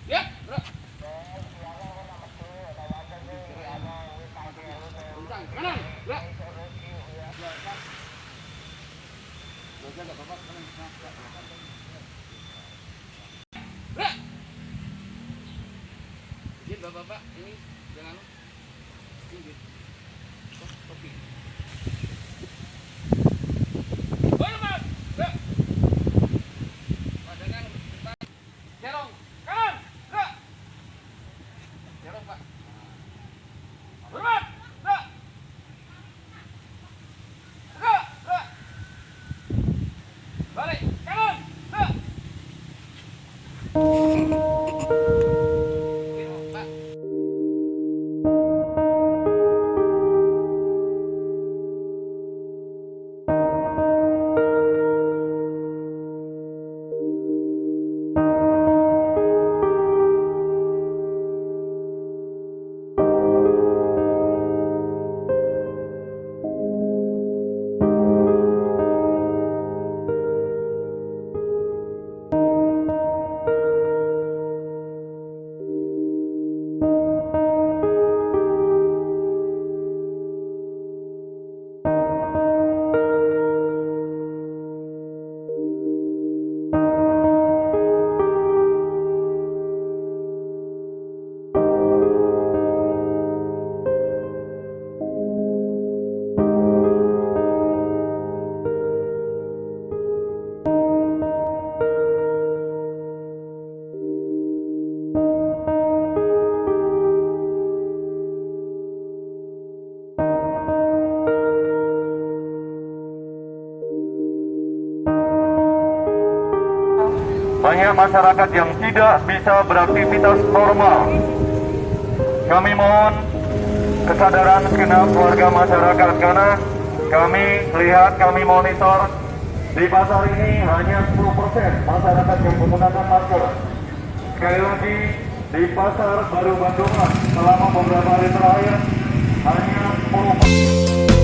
Ya, bro. Kanan, bro. Bro. Izin bapak-bapak, ini jangan pinggir. Kopi. Hormat, bro. Padangan depan. Cerong, kanan, bro. Cerong, Pak. Hormat, bro. Bro, bro. Balik, kanan, bro. Kiri, Pak. Banyak masyarakat yang tidak bisa beraktivitas normal. Kami mohon kesadaran segenap warga masyarakat karena kami lihat, kami monitor di pasar ini hanya 10% masyarakat yang menggunakan masker. Sekali lagi, di pasar Baru Bandungan selama beberapa hari terakhir hanya 10%.